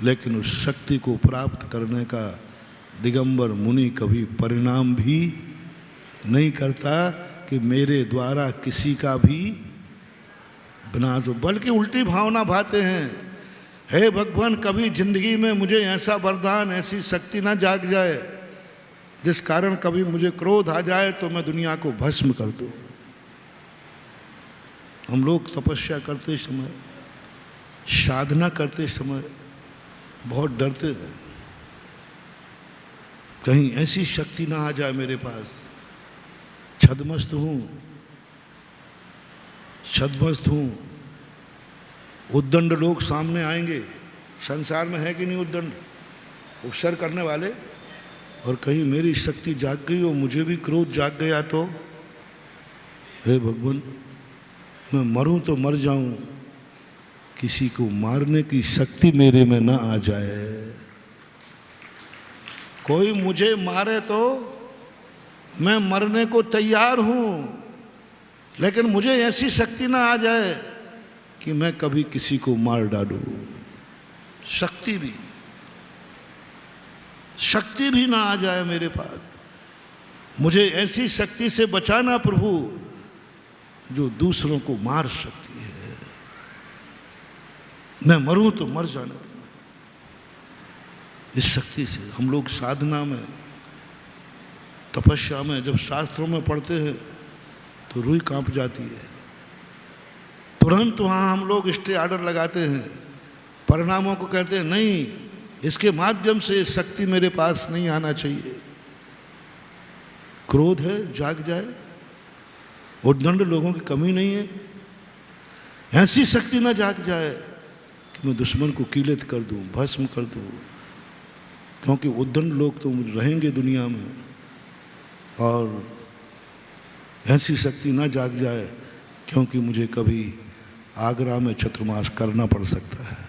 A: लेकिन उस शक्ति को प्राप्त करने का दिगंबर मुनि कभी परिणाम भी नहीं करता कि मेरे द्वारा किसी का भी विनाश हो, बल्कि उल्टी भावना भाते हैं, हे भगवान कभी जिंदगी में मुझे ऐसा वरदान, ऐसी शक्ति ना जाग जाए जिस कारण कभी मुझे क्रोध आ जाए तो मैं दुनिया को भस्म कर दूं। हम लोग तपस्या करते समय, साधना करते समय बहुत डरते हैं, कहीं ऐसी शक्ति ना आ जाए मेरे पास। छद्मस्त हूं, उद्दंड लोग सामने आएंगे। संसार में है कि नहीं उद्दंड, उपसर करने वाले, और कहीं मेरी शक्ति जाग गई और मुझे भी क्रोध जाग गया तो हे भगवान मैं मरूं तो मर जाऊं, किसी को मारने की शक्ति मेरे में ना आ जाए। कोई मुझे मारे तो मैं मरने को तैयार हूं, लेकिन मुझे ऐसी शक्ति ना आ जाए कि मैं कभी किसी को मार डालूं। शक्ति भी ना आ जाए मेरे पास, मुझे ऐसी शक्ति से बचाना प्रभु जो दूसरों को मार सकती है। मैं मरूं तो मर जाने देना। इस शक्ति से हम लोग साधना में, तपस्या में, जब शास्त्रों में पढ़ते हैं तो रूह कांप जाती है। तुरंत वहाँ हम लोग स्टे ऑर्डर लगाते हैं, परिणामों को कहते हैं नहीं, इसके माध्यम से शक्ति मेरे पास नहीं आना चाहिए। क्रोध है जाग जाए, उद्दंड लोगों की कमी नहीं है, ऐसी शक्ति ना जाग जाए कि मैं दुश्मन को कीलित कर दूं, भस्म कर दूं, क्योंकि उद्दंड लोग तो रहेंगे दुनिया में, और ऐसी शक्ति ना जाग जाए क्योंकि मुझे कभी आगरा में छत्रमास करना पड़ सकता है।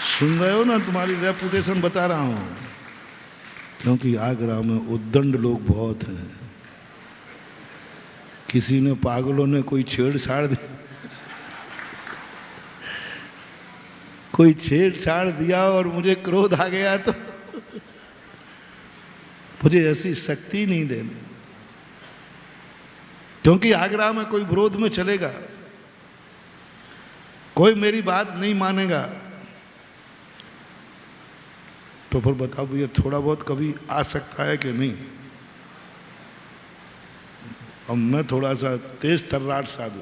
A: सुन रहे हो ना, तुम्हारी रेपुटेशन बता रहा हूं, क्योंकि आगरा में उद्दंड लोग बहुत हैं। किसी ने, पागलों ने कोई छेड़छाड़ दी, कोई छेड़छाड़ दिया और मुझे क्रोध आ गया तो मुझे ऐसी शक्ति नहीं देनी, क्योंकि आगरा में कोई विरोध में चलेगा, कोई मेरी बात नहीं मानेगा, तो फिर बताओ भैया थोड़ा बहुत कभी आ सकता है कि नहीं। अब मैं थोड़ा सा तेज तर्राट साधु,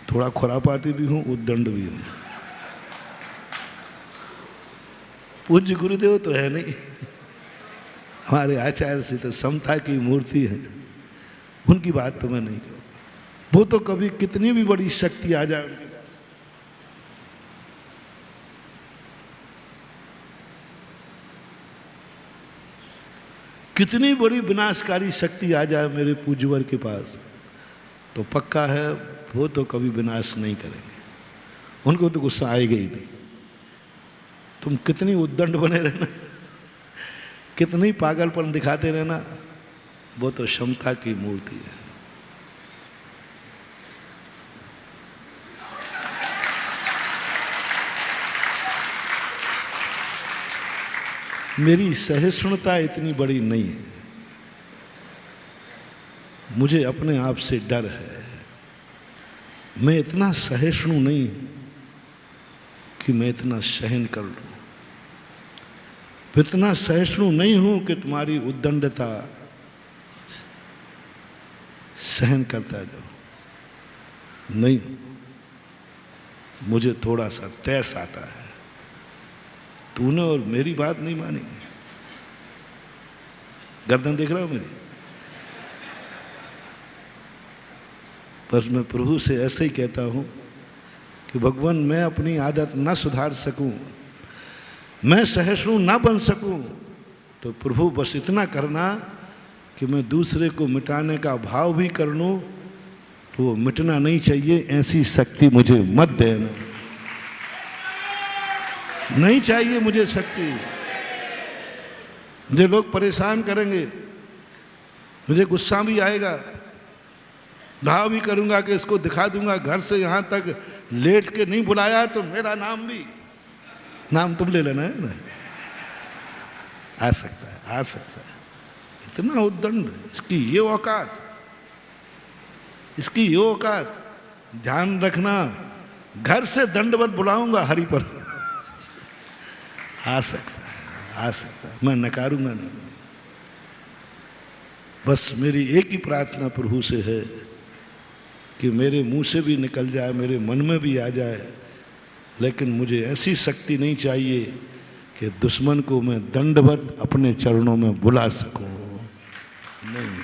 A: थोड़ा खुरापाती भी हूँ, उद्दंड भी हूँ। पूज्य गुरुदेव तो है नहीं, हमारे आचार्य से तो समता की मूर्ति है, उनकी बात तो मैं नहीं करूँ। वो तो कभी कितनी भी बड़ी शक्ति आ जाए उनके पास, कितनी बड़ी विनाशकारी शक्ति आ जाए मेरे पूज्यवर के पास, तो पक्का है वो तो कभी विनाश नहीं करेंगे, उनको तो गुस्सा आएगा ही नहीं। तुम कितनी उद्दंड बने रहना, कितनी पागलपन दिखाते रहना, वो तो क्षमता की मूर्ति है। मेरी सहिष्णुता इतनी बड़ी नहीं है, मुझे अपने आप से डर है। मैं इतना सहिष्णु नहीं हूं कि मैं इतना सहन कर लूं। इतना सहिष्णु नहीं हूं कि तुम्हारी उद्दंडता सहन करता जाओ। नहीं, मुझे थोड़ा सा तैस आता है। तूने और मेरी बात नहीं मानी। गर्दन देख रहा हो मेरी? बस मैं प्रभु से ऐसे ही कहता हूं कि भगवान, मैं अपनी आदत ना सुधार सकूं, मैं सहिष्णु ना बन सकूं, तो प्रभु बस इतना करना कि मैं दूसरे को मिटाने का भाव भी कर लूं तो वो मिटना नहीं चाहिए, ऐसी शक्ति मुझे मत देना। नहीं चाहिए मुझे शक्ति। मुझे लोग परेशान करेंगे, मुझे गुस्सा भी आएगा, भाव भी करूंगा कि इसको दिखा दूंगा। घर से यहां तक लेट के नहीं बुलाया तो मेरा नाम भी, नाम तुम ले लेना है ना। आ सकता है, आ सकता है। इतना उद्दंड, इसकी ये औकात, इसकी ये औकात। ध्यान रखना, घर से दंडवत बुलाऊंगा हरि पर। आ सकता है, आ सकता है, मैं नकारूंगा नहीं। बस मेरी एक ही प्रार्थना प्रभु से है कि मेरे मुंह से भी निकल जाए, मेरे मन में भी आ जाए, लेकिन मुझे ऐसी शक्ति नहीं चाहिए कि दुश्मन को मैं दंडवत अपने चरणों में बुला सकूं। नहीं,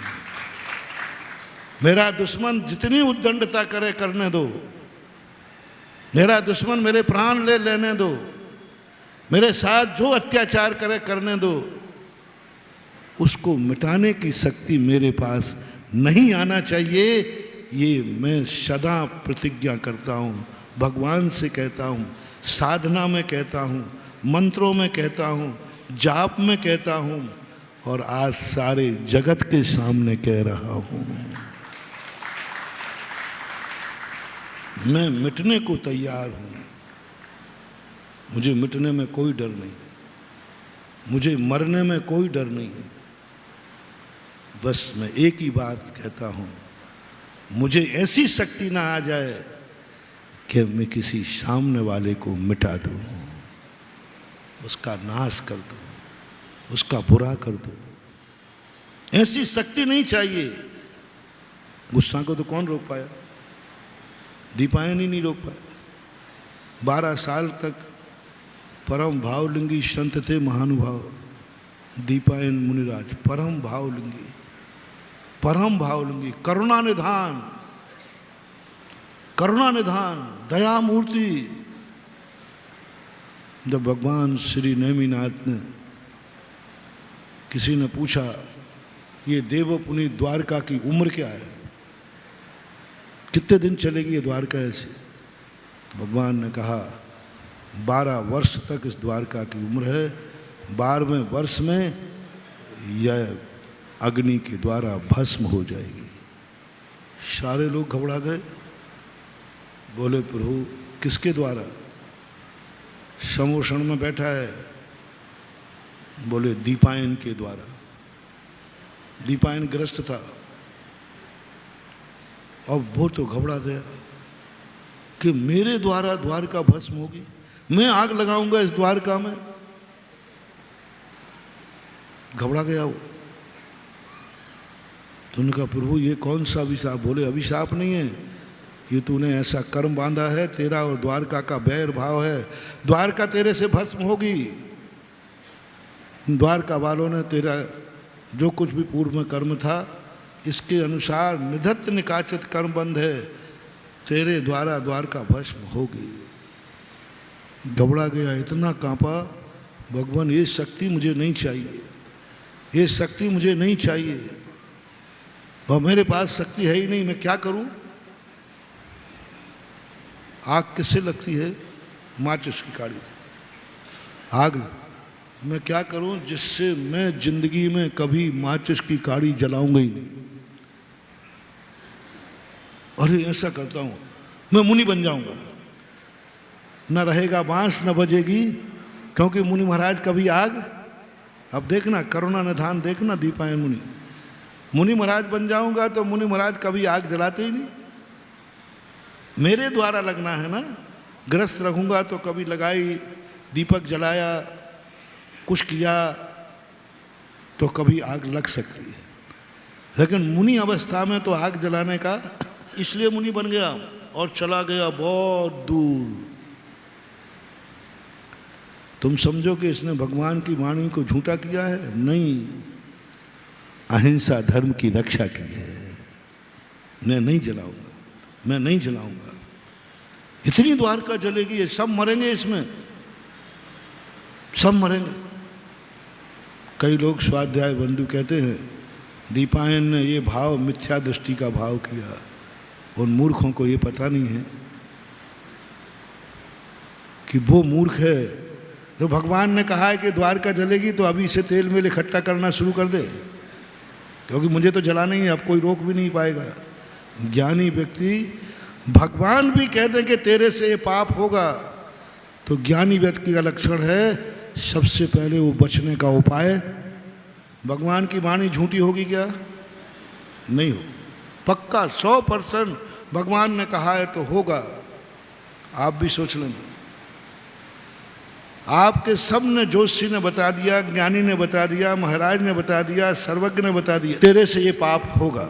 A: मेरा दुश्मन जितनी उद्दंडता करे करने दो। मेरा दुश्मन मेरे प्राण ले लेने दो। मेरे साथ जो अत्याचार करे करने दो। उसको मिटाने की शक्ति मेरे पास नहीं आना चाहिए। ये मैं सदा प्रतिज्ञा करता हूँ, भगवान से कहता हूँ, साधना में कहता हूँ, मंत्रों में कहता हूँ, जाप में कहता हूँ, और आज सारे जगत के सामने कह रहा हूँ। मैं मिटने को तैयार हूँ। मुझे मिटने में कोई डर नहीं, मुझे मरने में कोई डर नहीं। बस मैं एक ही बात कहता हूँ, मुझे ऐसी शक्ति ना आ जाए कि मैं किसी सामने वाले को मिटा दूँ, उसका नाश कर दूँ, उसका बुरा कर दूँ। ऐसी शक्ति नहीं चाहिए। गुस्सा को तो कौन रोक पाया? दीपायन ही नहीं रोक पाया। 12 साल तक परम भावलिंगी संत थे, महानुभाव दीपायन मुनिराज, परम भावलिंगी, परम भावलिंगी, करुणा निधान, करुणा निधान, दया मूर्ति। जब भगवान श्री नेमिनाथ ने, किसी ने पूछा ये देवपुनी द्वारका की उम्र क्या है, कितने दिन चलेगी ये द्वारका ऐसे? भगवान ने कहा 12 वर्ष तक इस द्वारका की उम्र है। 12वें वर्ष में यह अग्नि के द्वारा भस्म हो जाएगी। सारे लोग घबरा गए, बोले प्रभु किसके द्वारा? समोषण में बैठा है। बोले दीपायन के द्वारा। दीपायन ग्रस्त था। अब वो तो घबरा गया कि मेरे द्वारा द्वारका भस्म होगी, मैं आग लगाऊंगा इस द्वारका में। घबरा गया वो। तो उन्होंने कहा प्रभु ये कौन सा अभिशाप? बोले अभिशाप नहीं है, ये तूने ऐसा कर्म बांधा है, तेरा और द्वारका का बैर भाव है, द्वारका तेरे से भस्म होगी। द्वारका वालों ने तेरा जो कुछ भी पूर्व में कर्म था इसके अनुसार निधत्त निकाचित कर्म बंध है, तेरे द्वारा द्वारका भस्म होगी। घबरा गया, इतना कांपा, भगवान ये शक्ति मुझे नहीं चाहिए, ये शक्ति मुझे नहीं चाहिए, और मेरे पास शक्ति है ही नहीं, मैं क्या करूं? आग किससे लगती है? माचिस की काड़ी से आग। मैं क्या करूं जिससे मैं जिंदगी में कभी माचिस की काड़ी जलाऊंगा ही नहीं। अरे ऐसा करता हूं, मैं मुनि बन जाऊंगा, न रहेगा बांस न बजेगी, क्योंकि मुनि महाराज कभी आग अब देखना करुणा निधान, देखना दीपायन मुनि। मुनि महाराज बन जाऊंगा तो मुनि महाराज कभी आग जलाते ही नहीं, मेरे द्वारा लगना है ना। ग्रस्त रहूंगा तो कभी लगाई, दीपक जलाया, कुछ किया तो कभी आग लग सकती है, लेकिन मुनि अवस्था में तो आग जलाने का, इसलिए मुनि बन गया और चला गया बहुत दूर। तुम समझो कि इसने भगवान की वाणी को झूठा किया है? नहीं, अहिंसा धर्म की रक्षा की है। मैं नहीं जलाऊंगा, मैं नहीं जलाऊंगा। इतनी द्वारका जलेगी, ये सब मरेंगे, इसमें सब मरेंगे। कई लोग स्वाध्याय बंधु कहते हैं दीपायन ने ये भाव मिथ्या दृष्टि का भाव किया। उन मूर्खों को ये पता नहीं है कि वो मूर्ख है जो भगवान ने कहा है कि द्वारका जलेगी तो अभी से तेल में इकट्ठा करना शुरू कर दे, क्योंकि मुझे तो जलाना ही है, अब कोई रोक भी नहीं पाएगा। ज्ञानी व्यक्ति, भगवान भी कहते हैं कि तेरे से ये पाप होगा, तो ज्ञानी व्यक्ति का लक्षण है सबसे पहले वो बचने का उपाय। भगवान की वाणी झूठी होगी क्या? नहीं हो, पक्का 100% भगवान ने कहा है तो होगा। आप भी सोच लेना। आपके सब ने, जोशी ने बता दिया, ज्ञानी ने बता दिया, महाराज ने बता दिया, सर्वज्ञ ने बता दिया, तेरे से ये पाप होगा।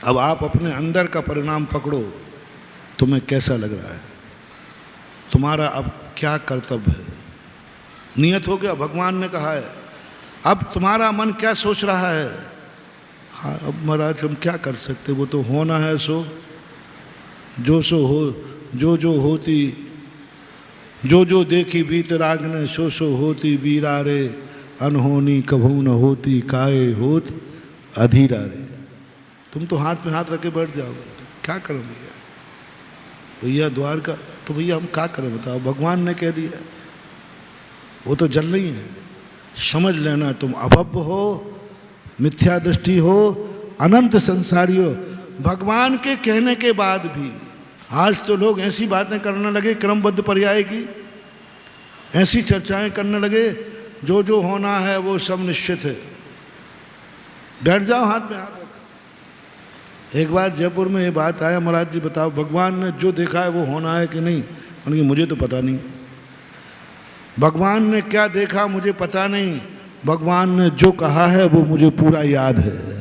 A: अब आप अपने अंदर का परिणाम पकड़ो, तुम्हें कैसा लग रहा है, तुम्हारा अब क्या कर्तव्य है। नियत हो गया, भगवान ने कहा है, अब तुम्हारा मन क्या सोच रहा है? हाँ, अब महाराज हम क्या कर सकते, वो तो होना है, सो जो सो हो, जो जो होती, जो जो देखी बीत राग ने, सो सो होती बीरा रे, अनहोनी कभू न होती, काए होत अधीरा रे। तुम तो हाथ में हाथ रख के बैठ जाओगे, तो क्या करोगे भैया द्वारका? तो भैया हम क्या करें बताओ, भगवान ने कह दिया, वो तो जल रही है। समझ लेना, तुम अभव्य हो, मिथ्या दृष्टि हो, अनंत संसारी हो। भगवान के कहने के बाद भी आज तो लोग ऐसी बातें करने लगे क्रमबद्ध पर्याय की, ऐसी चर्चाएं करने लगे, जो जो होना है वो सब निश्चित है। बैठ जाओ, हाथ में हाथ। एक बार जयपुर में ये बात आया, महाराज जी बताओ भगवान ने जो देखा है वो होना है कि नहीं? उनकी मुझे तो पता नहीं। भगवान ने क्या देखा मुझे पता नहीं, भगवान ने जो कहा है वो मुझे पूरा याद है।